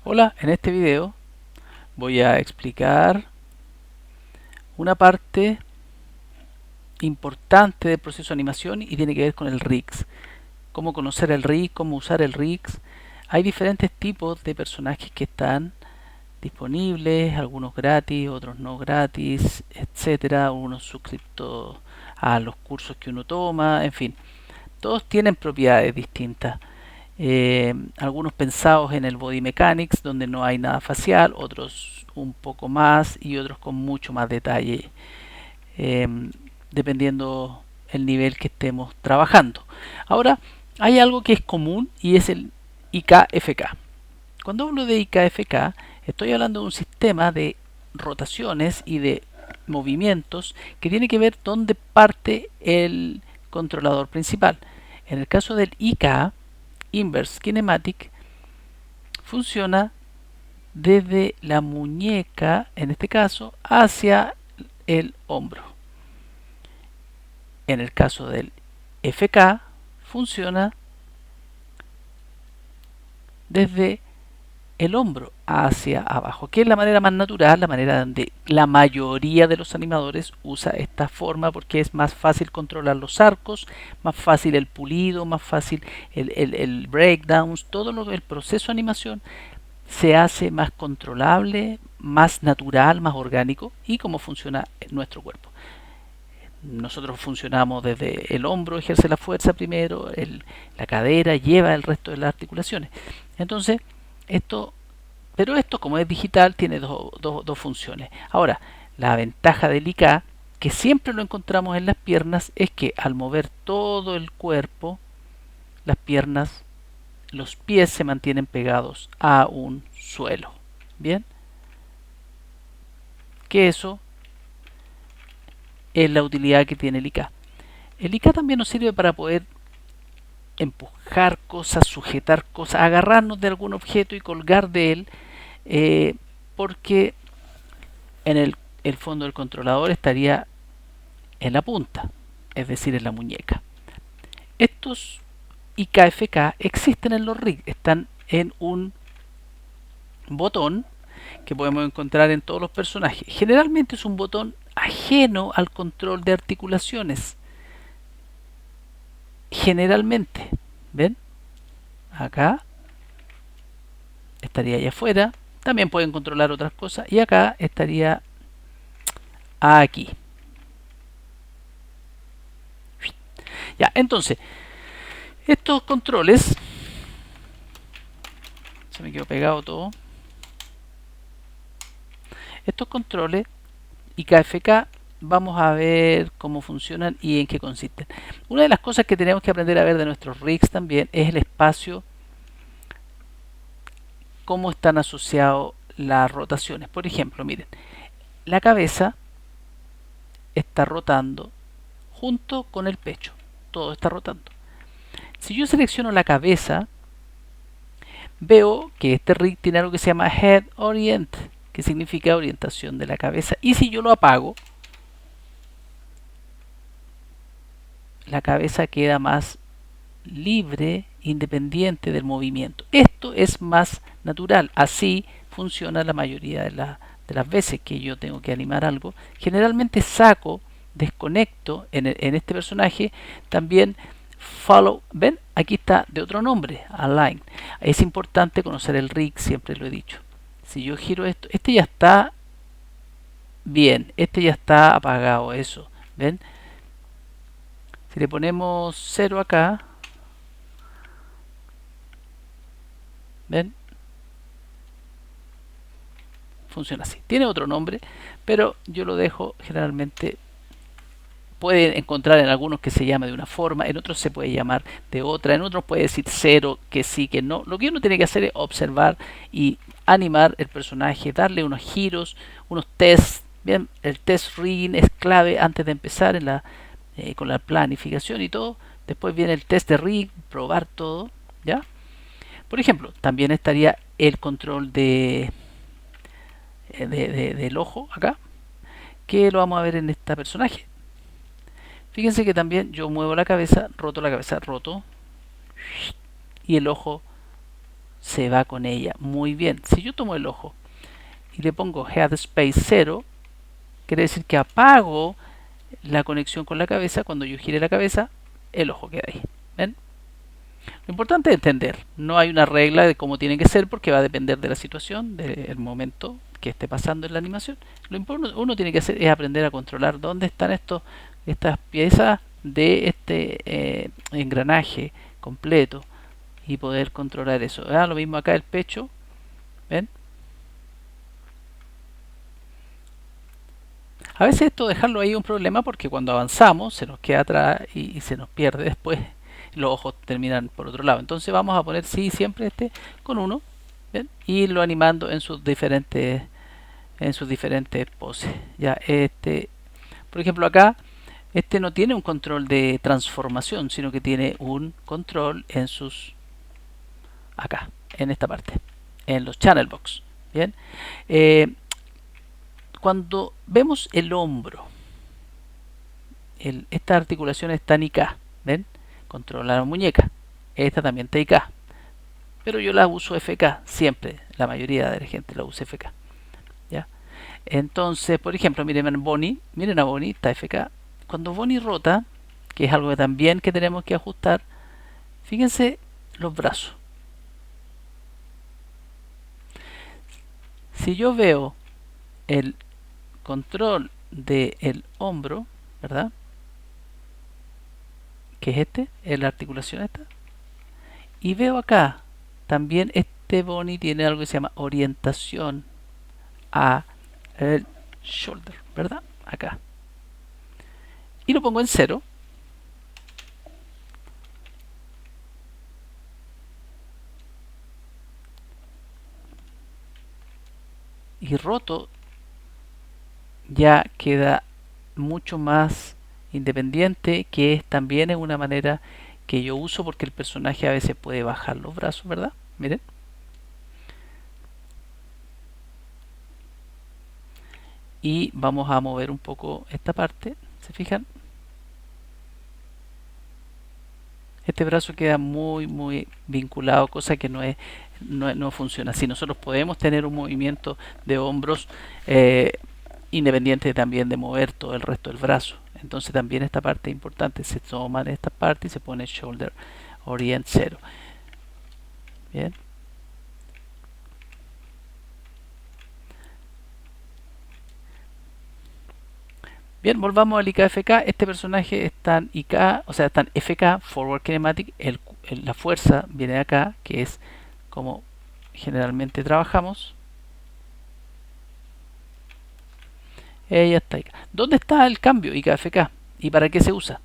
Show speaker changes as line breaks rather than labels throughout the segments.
Hola, en este video voy a explicar una parte importante del proceso de animación y tiene que ver con el RIGS. Cómo conocer el RIGS, cómo usar el RIGS. Hay diferentes tipos de personajes que están disponibles, algunos gratis, otros no gratis, etcétera, unos suscriptos a los cursos que uno toma, en fin, todos tienen propiedades distintas. Algunos pensados en el body mechanics donde no hay nada facial, otros un poco más y otros con mucho más detalle, eh, dependiendo el nivel que estemos trabajando. Ahora, hay algo que es común y es el IKFK. Cuando hablo de IKFK, estoy hablando de un sistema de rotaciones y de movimientos que tiene que ver dónde parte el controlador principal. En el caso del IK, Inverse Kinematic, funciona desde la muñeca, en este caso, hacia el hombro. En el caso del FK, funciona desde el hombro hacia abajo, que es la manera más natural, la manera donde la mayoría de los animadores usa esta forma porque es más fácil controlar los arcos, más fácil el pulido, más fácil el breakdowns, el proceso de animación se hace más controlable, más natural, más orgánico y cómo funciona nuestro cuerpo. Nosotros funcionamos desde el hombro, ejerce la fuerza primero, la cadera lleva el resto de las articulaciones. Entonces, pero esto como es digital tiene dos funciones. Ahora, la ventaja del IK, que siempre lo encontramos en las piernas, es que al mover todo el cuerpo, las piernas, los pies se mantienen pegados a un suelo. Bien, que eso es la utilidad que tiene el IK. El IK también nos sirve para poder empujar cosas, sujetar cosas, agarrarnos de algún objeto y colgar de él, porque en el fondo del controlador estaría en la punta, es decir, en la muñeca. Estos IKFK existen en los rigs, están en un botón que podemos encontrar en todos los personajes. Generalmente es un botón ajeno al control de articulaciones. Generalmente, ¿ven? Acá estaría allá afuera. También pueden controlar otras cosas. Y acá estaría aquí. Ya, entonces, estos controles, se me quedó pegado todo. Estos controles IKFK vamos a ver cómo funcionan y en qué consisten. Una de las cosas que tenemos que aprender a ver de nuestros rigs también es el espacio, cómo están asociados las rotaciones. Por ejemplo, miren, la cabeza está rotando junto con el pecho. Todo está rotando. Si yo selecciono la cabeza, veo que este rig tiene algo que se llama Head Orient, que significa orientación de la cabeza. Y si yo lo apago, la cabeza queda más libre, independiente del movimiento. Esto es más natural. Así funciona la mayoría de las veces que yo tengo que animar algo. Generalmente saco, desconecto en este personaje también follow. ¿Ven? Aquí está de otro nombre, align. Es importante conocer el rig, siempre lo he dicho. Si yo giro esto, este ya está bien, este ya está apagado, eso. ¿Ven? Si le ponemos 0 acá, ¿ven? Funciona así. Tiene otro nombre, pero yo lo dejo generalmente. Puede encontrar en algunos que se llama de una forma, en otros se puede llamar de otra, en otros puede decir cero, que sí, que no. Lo que uno tiene que hacer es observar y animar el personaje, darle unos giros, unos tests. Bien, el test rigging es clave antes de empezar con la planificación y todo. Después viene el test de rig, probar todo, ¿ya? Por ejemplo, también estaría el control del ojo acá, que lo vamos a ver en este personaje. Fíjense que también yo muevo la cabeza, roto, y el ojo se va con ella. Muy bien. Si yo tomo el ojo y le pongo head space 0, quiere decir que apago la conexión con la cabeza. Cuando yo gire la cabeza, el ojo queda ahí. ¿Ven? Lo importante es entender. No hay una regla de cómo tiene que ser porque va a depender de la situación, del momento que esté pasando en la animación. Lo importante uno tiene que hacer es aprender a controlar dónde están estas piezas de este engranaje completo y poder controlar eso. Lo mismo acá el pecho. ¿Ven? A veces esto dejarlo ahí es un problema porque cuando avanzamos se nos queda atrás y se nos pierde después. Los ojos terminan por otro lado. Entonces vamos a poner sí siempre este con uno. ¿Ven? Y irlo animando en sus diferentes poses. Ya por ejemplo acá este no tiene un control de transformación, sino que tiene un control en sus acá, en esta parte, en los channel box. Bien. Cuando vemos el hombro, esta articulación está en IK, ¿ven? Controla la muñeca. Esta también está IK, pero yo la uso FK siempre. La mayoría de la gente la usa FK. ¿Ya? Entonces, por ejemplo, miren a Bonnie, está FK. Cuando Bonnie rota, que es algo que también que tenemos que ajustar, fíjense los brazos. Si yo veo el control del hombro, ¿verdad? Que es es la articulación esta. Y veo acá, también este Bonnie tiene algo que se llama orientación a el shoulder, ¿verdad? Acá. Y lo pongo en 0. Y roto, ya queda mucho más independiente, que también es una manera que yo uso porque el personaje a veces puede bajar los brazos, ¿verdad? Miren. Y vamos a mover un poco esta parte, ¿se fijan? Este brazo queda muy vinculado, cosa que no funciona así. Nosotros podemos tener un movimiento de hombros independiente también de mover todo el resto del brazo. Entonces también esta parte es importante. Se toman esta parte y se pone shoulder orient 0. Bien. Bien, volvamos al IKFK. Este personaje está en IK, o sea, está en FK, Forward Kinematic. La fuerza viene de acá, que es como generalmente trabajamos. Ya está. ¿Dónde está el cambio IKFK? ¿Y para qué se usa?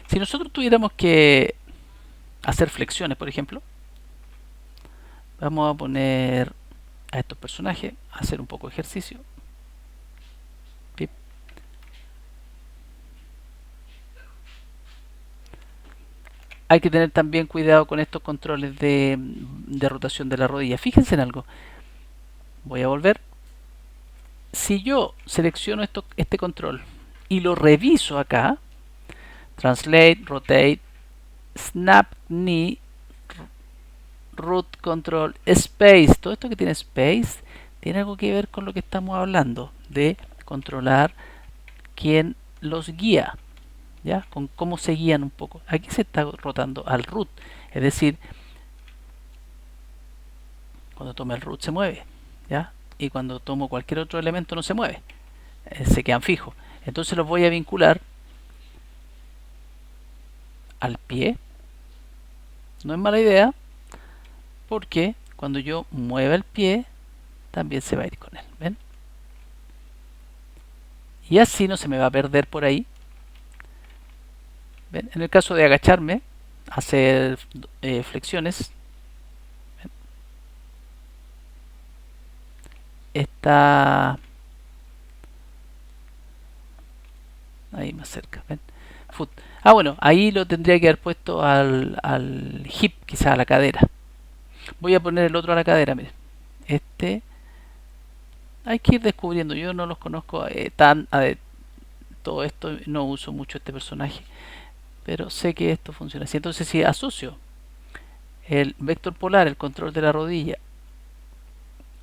Si nosotros tuviéramos que hacer flexiones, por ejemplo, vamos a poner a estos personajes a hacer un poco de ejercicio. Pip. Hay que tener también cuidado con estos controles de rotación de la rodilla. Fíjense en algo. Voy a volver. Si yo selecciono este control y lo reviso acá, Translate, Rotate, Snap, Knee, Root Control, Space, todo esto que tiene Space tiene algo que ver con lo que estamos hablando de controlar quién los guía, ¿ya? Con cómo se guían un poco. Aquí se está rotando al root, es decir, cuando tomo el root se mueve, ¿ya? Y cuando tomo cualquier otro elemento no se mueve, se quedan fijos. Entonces los voy a vincular al pie. No es mala idea, porque cuando yo mueva el pie también se va a ir con él, ¿ven? Y así no se me va a perder por ahí. ¿Ven? En el caso de agacharme, hacer flexiones, ¿ven? Está ahí más cerca, ¿ven? Foot. Bueno, ahí lo tendría que haber puesto al hip, quizá a la cadera. Voy a poner el otro a la cadera, miren. Hay que ir descubriendo. Yo no los conozco todo esto, no uso mucho este personaje, pero sé que esto funciona así. Entonces, si asocio el vector polar, el control de la rodilla,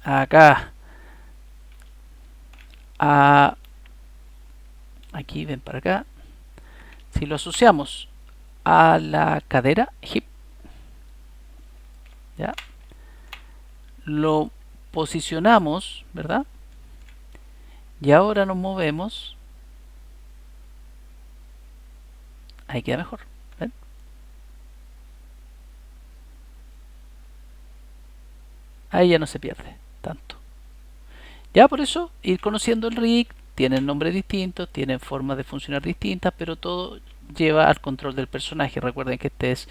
acá, aquí, ven para acá, si lo asociamos a la cadera, hip, ¿ya? Lo posicionamos, ¿verdad? Y ahora nos movemos, ahí queda mejor, ¿ven? Ahí ya no se pierde tanto. Ya por eso ir conociendo el rig, tienen nombres distintos, tienen formas de funcionar distintas, pero todo lleva al control del personaje. Recuerden que este es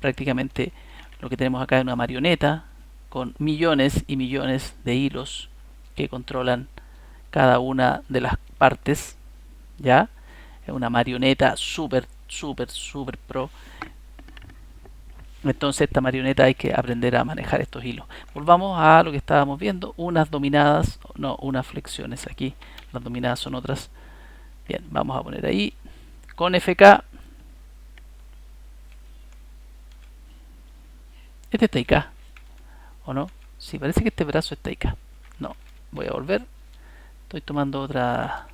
prácticamente lo que tenemos acá, es una marioneta con millones y millones de hilos que controlan cada una de las partes. Ya es una marioneta súper pro. Entonces esta marioneta hay que aprender a manejar estos hilos. Volvamos a lo que estábamos viendo, unas dominadas, no, unas flexiones aquí. Las dominadas son otras. Bien, vamos a poner ahí con FK. Este está IK, ¿o no? Sí, parece que este brazo está IK. No, voy a volver. Estoy tomando otra.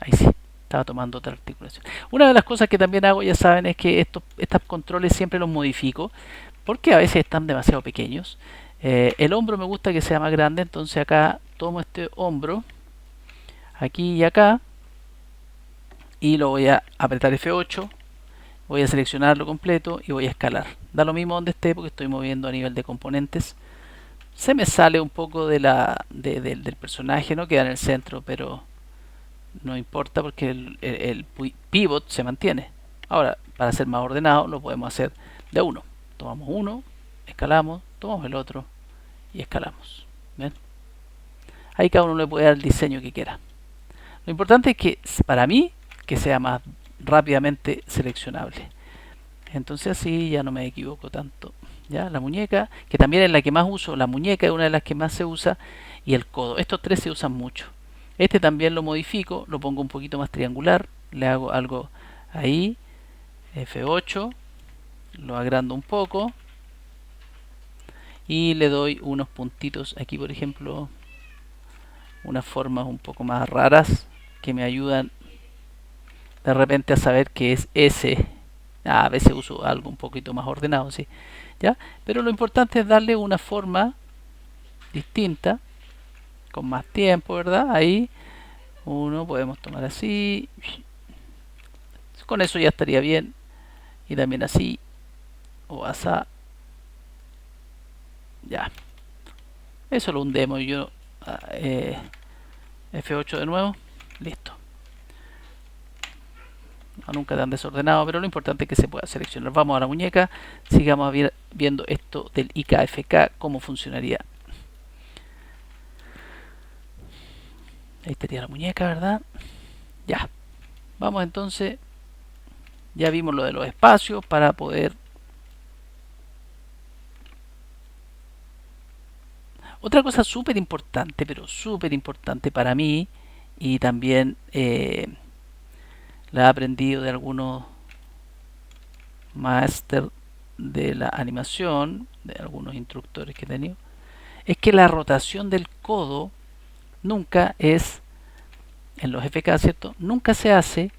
Ahí sí, estaba tomando otra articulación. Una de las cosas que también hago, ya saben, es que estos controles siempre los modifico porque a veces están demasiado pequeños. El hombro me gusta que sea más grande, entonces acá tomo este hombro, aquí y acá, y lo voy a apretar F8, voy a seleccionarlo completo y voy a escalar. Da lo mismo donde esté porque estoy moviendo a nivel de componentes. Se me sale un poco del personaje, no queda en el centro, pero no importa porque el pivot se mantiene. Ahora, para ser más ordenado, lo podemos hacer de uno. Tomamos uno, escalamos, tomamos el otro y escalamos. ¿Ven? Ahí cada uno le puede dar el diseño que quiera. Lo importante es que, para mí, que sea más rápidamente seleccionable. Entonces así ya no me equivoco tanto. ¿Ya? La muñeca, que también es la que más uso. La muñeca es una de las que más se usa. Y el codo. Estos tres se usan mucho. Este también lo modifico, lo pongo un poquito más triangular, le hago algo ahí, F8, lo agrando un poco y le doy unos puntitos aquí, por ejemplo, unas formas un poco más raras que me ayudan de repente a saber que es S. A veces uso algo un poquito más ordenado, sí, ¿ya? Pero lo importante es darle una forma distinta, con más tiempo, ¿verdad? Ahí uno podemos tomar así, con eso ya estaría bien. Y también así o asá. Ya, eso lo hundemos. Yo F8 de nuevo, listo. No, nunca tan desordenado, pero lo importante es que se pueda seleccionar. Vamos a la muñeca, sigamos viendo esto del IKFK, cómo funcionaría. Ahí estaría la muñeca, ¿verdad? Ya, vamos entonces. Ya vimos lo de los espacios para poder. Otra cosa súper importante, pero súper importante para mí, y también la he aprendido de algunos máster de la animación, de algunos instructores que he tenido, es que la rotación del codo nunca es, en los FK, ¿cierto? Nunca se hace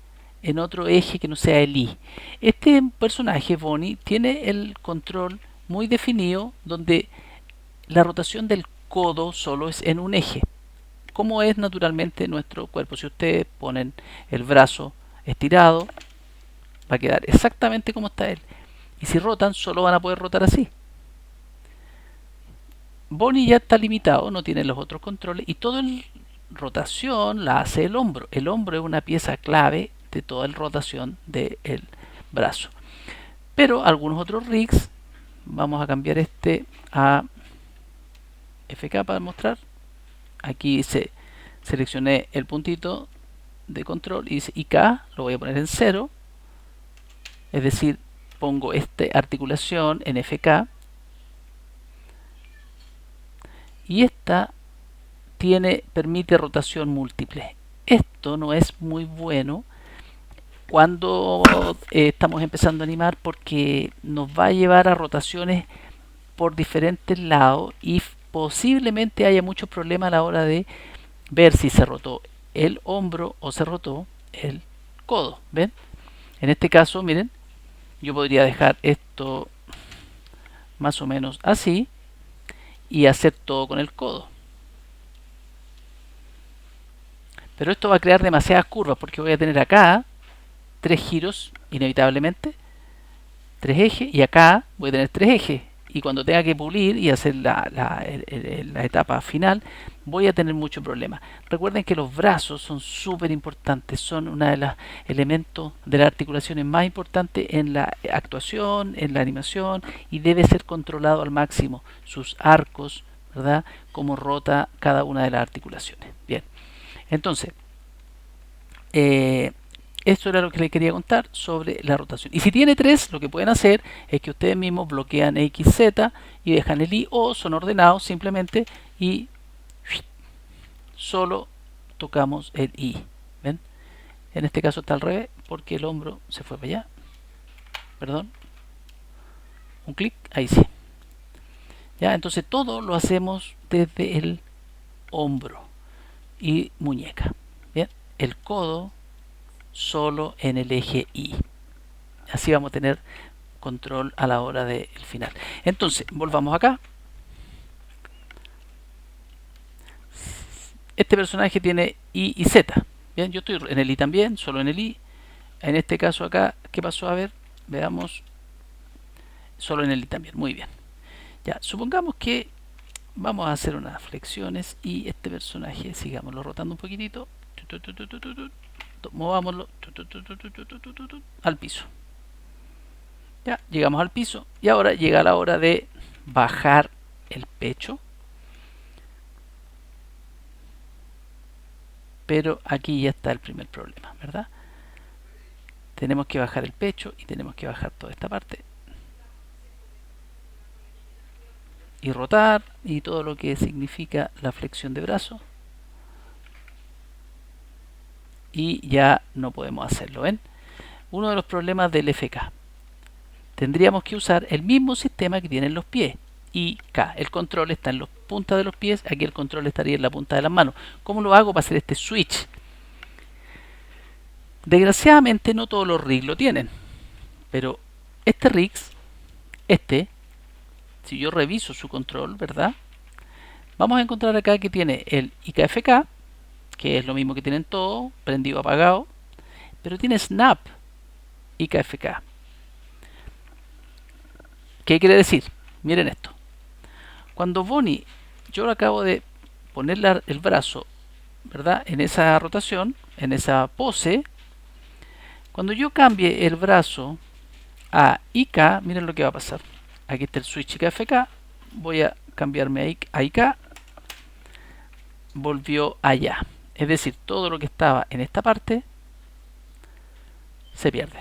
en otro eje que no sea el I. Este personaje, Bonnie, tiene el control muy definido donde la rotación del codo solo es en un eje, como es naturalmente nuestro cuerpo. Si ustedes ponen el brazo estirado, va a quedar exactamente como está él. Y si rotan, solo van a poder rotar así. Bonnie ya está limitado, no tiene los otros controles y toda la rotación la hace el hombro. El hombro es una pieza clave de toda la rotación del brazo. Pero algunos otros rigs, vamos a cambiar este a FK para mostrar. Aquí seleccioné el puntito de control y dice IK, lo voy a poner en 0. Es decir, pongo esta articulación en FK y esta permite rotación múltiple. Esto no es muy bueno cuando estamos empezando a animar, porque nos va a llevar a rotaciones por diferentes lados y posiblemente haya muchos problemas a la hora de ver si se rotó el hombro o se rotó el codo. ¿Ven? En este caso, miren, yo podría dejar esto más o menos así y hacer todo con el codo. Pero esto va a crear demasiadas curvas porque voy a tener acá 3 giros inevitablemente, 3 ejes, y acá voy a tener 3 ejes. Y cuando tenga que pulir y hacer la etapa final, voy a tener mucho problema. Recuerden que los brazos son súper importantes, son uno de los elementos de las articulaciones más importantes en la actuación, en la animación, y debe ser controlado al máximo sus arcos, ¿verdad? Cómo rota cada una de las articulaciones. Bien, entonces, esto era lo que les quería contar sobre la rotación. Y si tiene 3, lo que pueden hacer es que ustedes mismos bloquean X, Z y dejan el Y, o son ordenados simplemente y solo tocamos el Y. ¿Ven? En este caso está al revés porque el hombro se fue para allá. Perdón. Un clic, ahí sí. ¿Ya? Entonces todo lo hacemos desde el hombro y muñeca. ¿Bien? El codo solo en el eje Y. Así vamos a tener control a la hora del final. Entonces, volvamos acá. Este personaje tiene Y y Z. Bien, yo estoy en el Y también, solo en el Y. En este caso acá, ¿qué pasó? A ver, veamos. Solo en el Y también, muy bien. Ya, supongamos que vamos a hacer unas flexiones y este personaje, sigámoslo rotando un poquitito. Movámoslo al piso. Ya, llegamos al piso y ahora llega la hora de bajar el pecho. Pero aquí ya está el primer problema, ¿verdad? Tenemos que bajar el pecho y tenemos que bajar toda esta parte. Y rotar y todo lo que significa la flexión de brazo. Y ya no podemos hacerlo, ¿ven? Uno de los problemas del FK. Tendríamos que usar el mismo sistema que tienen los pies. Y K. El control está en las puntas de los pies, aquí el control estaría en la punta de las manos. ¿Cómo lo hago para hacer este switch? Desgraciadamente no todos los rigs lo tienen. Pero este rigs, si yo reviso su control, ¿verdad? Vamos a encontrar acá que tiene el IKFK, que es lo mismo que tienen todos, prendido, apagado, pero tiene Snap IKFK. ¿Qué quiere decir? Miren esto. Cuando Bonnie, yo le acabo de poner el brazo, ¿verdad? En esa rotación, en esa pose, cuando yo cambie el brazo a IK, miren lo que va a pasar. Aquí está el switch IKFK, voy a cambiarme a IK, volvió allá. Es decir, todo lo que estaba en esta parte se pierde.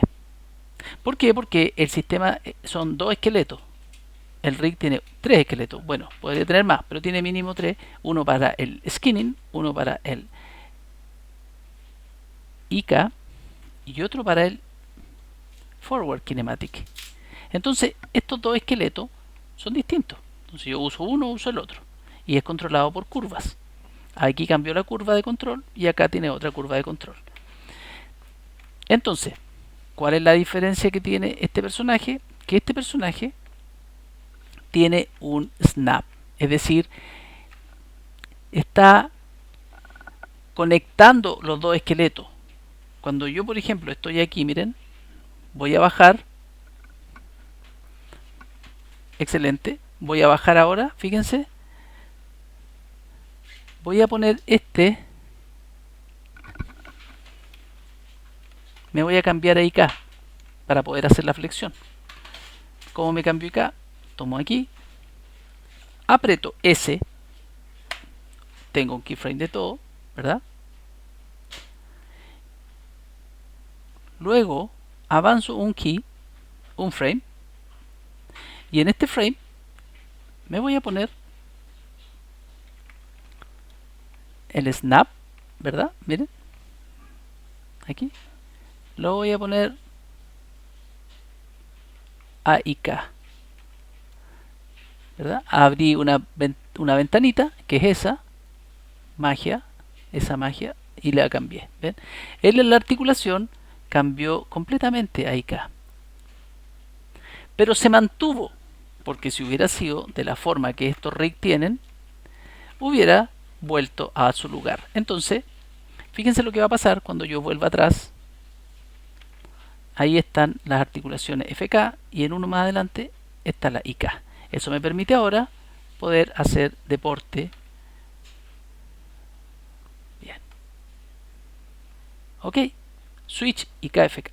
¿Por qué? Porque el sistema son 2 esqueletos. El rig tiene 3 esqueletos. Bueno, podría tener más, pero tiene mínimo 3. Uno para el skinning, uno para el IK y otro para el forward kinematic. Entonces, estos 2 esqueletos son distintos. Entonces, yo uso uno, uso el otro. Y es controlado por curvas. Aquí cambió la curva de control y acá tiene otra curva de control. Entonces, ¿cuál es la diferencia que tiene este personaje? Que este personaje tiene un snap, es decir, está conectando los 2 esqueletos. Cuando yo, por ejemplo, estoy aquí, miren, voy a bajar. Excelente. Voy a bajar ahora, fíjense. Voy a poner me voy a cambiar a IK para poder hacer la flexión. ¿Cómo me cambio IK? Tomo aquí, aprieto S, tengo un keyframe de todo, ¿verdad? Luego avanzo un frame, y en este frame me voy a poner el snap, ¿verdad? Miren, aquí, Lo voy a poner A y K, ¿verdad? Abrí una ventanita, que es esa magia, y la cambié. ¿Ven? Él en la articulación cambió completamente A y K, pero se mantuvo, porque si hubiera sido de la forma que estos rigs tienen, hubiera vuelto a su lugar. Entonces, fíjense lo que va a pasar cuando yo vuelva atrás. Ahí están las articulaciones FK y en uno más adelante está la IK. Eso me permite ahora poder hacer deporte. Bien. Ok. Switch y KFK.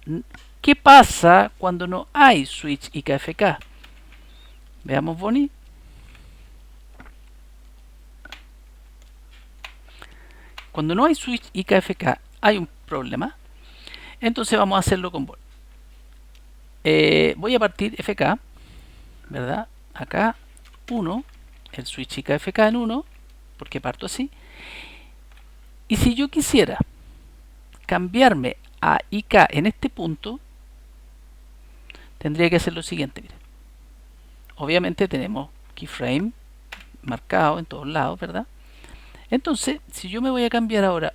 ¿Qué pasa cuando no hay switch y KFK? Veamos, Bonnie. Cuando no hay switch y KFK hay un problema. Entonces vamos a hacerlo con Bonnie. Voy a partir FK, ¿verdad? Acá 1, el switch y KFK en 1, porque parto así. Y si yo quisiera cambiarme a IK en este punto, tendría que hacer lo siguiente. Miren. Obviamente tenemos keyframe marcado en todos lados, ¿verdad? Entonces, si yo me voy a cambiar ahora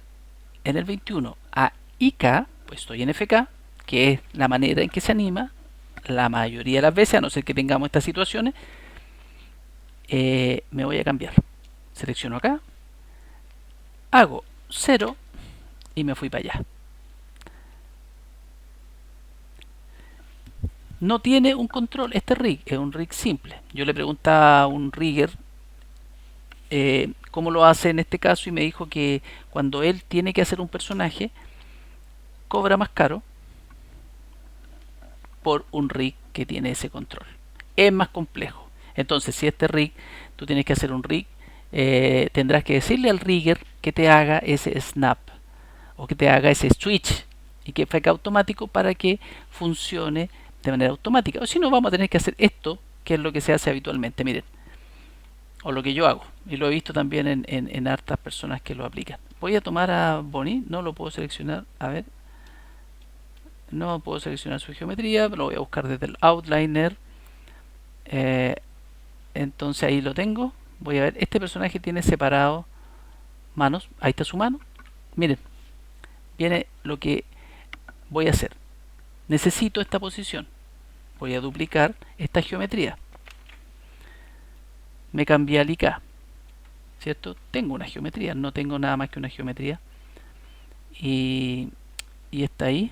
en el 21 a IK, pues estoy en FK, que es la manera en que se anima la mayoría de las veces, a no ser que tengamos estas situaciones. Me voy a cambiar. Selecciono acá, hago 0 y me fui para allá. No tiene un control, este rig es un rig simple. Yo le preguntaba a un rigger cómo lo hace en este caso y me dijo que cuando él tiene que hacer un personaje cobra más caro por un rig que tiene ese control. Es más complejo. Entonces, si este rig, tú tienes que hacer un rig, tendrás que decirle al rigger que te haga ese snap o que te haga ese switch y que fue automático para que funcione de manera automática. O si no, vamos a tener que hacer esto, que es lo que se hace habitualmente. Miren, o lo que yo hago, y lo he visto también en hartas personas que lo aplican. Voy a tomar a Bonnie, no lo puedo seleccionar, a ver, no puedo seleccionar su geometría, lo voy a buscar desde el outliner. Entonces ahí lo tengo. Voy a ver, este personaje tiene separado manos, ahí está su mano. Miren, viene lo que voy a hacer. Necesito esta posición, voy a duplicar esta geometría, me cambié al IK, ¿cierto? Tengo una geometría, no tengo nada más que una geometría. Y está ahí,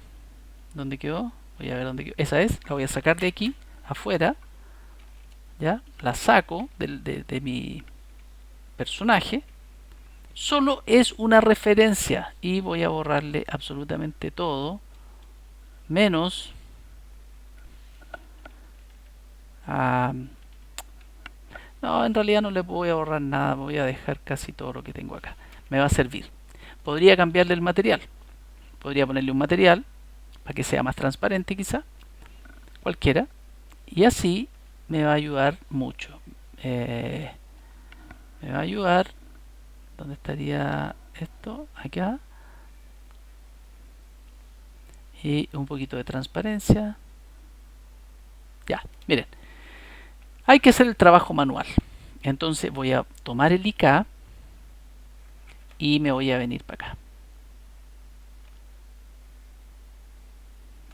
¿dónde quedó? Voy a ver dónde quedó. Esa es, la voy a sacar de aquí, afuera, ¿ya? La saco de mi personaje. Solo es una referencia y voy a borrarle absolutamente todo, menos no, en realidad no le voy a borrar nada, voy a dejar casi todo lo que tengo acá. Me va a servir. Podría cambiarle el material. Podría ponerle un material para que sea más transparente quizá, cualquiera, y así me va a ayudar mucho. Me va a ayudar. ¿Dónde estaría esto? Acá. Y un poquito de transparencia. Ya, miren. Hay que hacer el trabajo manual. Entonces voy a tomar el IK y me voy a venir para acá.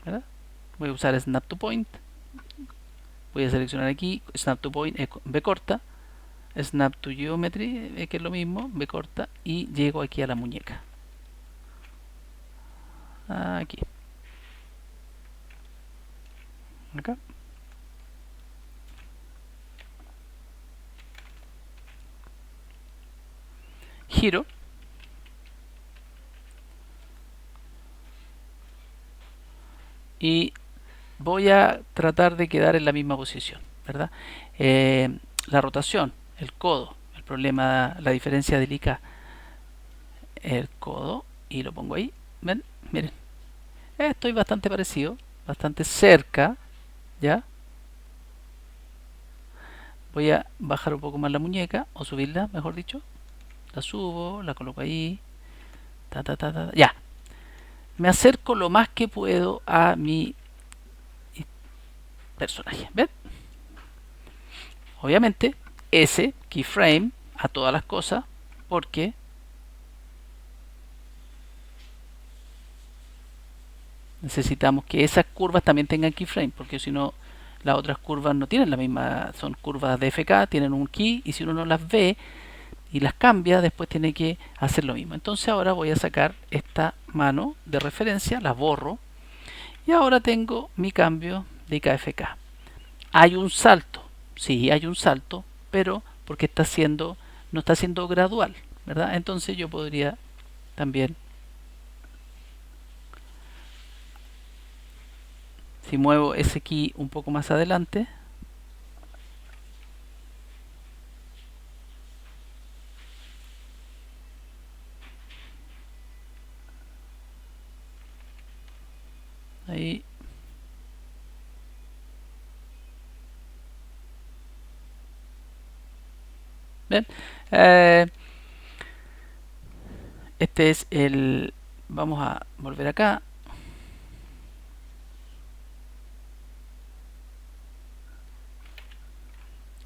¿Verdad? Voy a usar Snap to Point. Voy a seleccionar aquí Snap to Point, B corta, Snap to Geometry, que es lo mismo, B corta, y llego aquí a la muñeca. Aquí. Acá. Giro. Y voy a tratar de quedar en la misma posición, ¿verdad? La rotación, el codo, el problema, la diferencia del IK, el codo, y lo pongo ahí. ¿Ven? Miren, estoy bastante parecido, bastante cerca, ¿ya? Voy a bajar un poco más la muñeca, o subirla, mejor dicho. La subo, la coloco ahí, ya. me acerco lo más que puedo a mi personaje. ¿Ven? Obviamente, ese keyframe a todas las cosas, porque necesitamos que esas curvas también tengan keyframe, porque si no, las otras curvas no tienen la misma, son curvas de FK, tienen un key, y si uno no las ve y las cambia, después tiene que hacer lo mismo. Entonces ahora voy a sacar esta mano de referencia, la borro, y ahora tengo mi cambio de IKFK. Hay un salto, sí, hay un salto, pero porque no está siendo gradual, ¿verdad? Entonces yo podría también, si muevo ese key un poco más adelante, ahí, ¿ven? Eh, este es el, vamos a volver acá,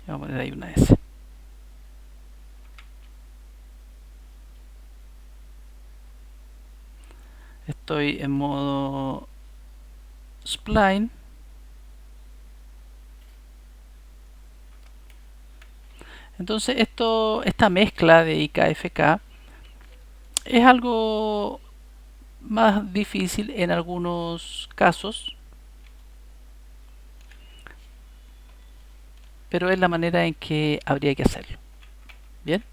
vamos a poner ahí una S. Estoy en modo spline. Entonces esta mezcla de IKFK es algo más difícil en algunos casos, pero es la manera en que habría que hacerlo. Bien,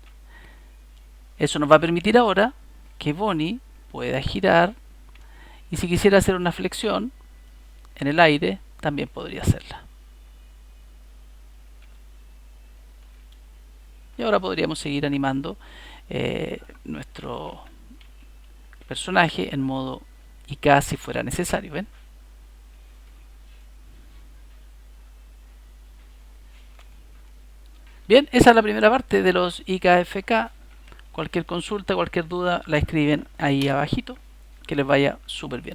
eso nos va a permitir ahora que Bonnie pueda girar, y si quisiera hacer una flexión en el aire también podría hacerla. Y ahora podríamos seguir animando nuestro personaje en modo IK si fuera necesario. ¿Ven? Bien, esa es la primera parte de los IKFK. Cualquier consulta, cualquier duda la escriben ahí abajito. Que les vaya súper bien.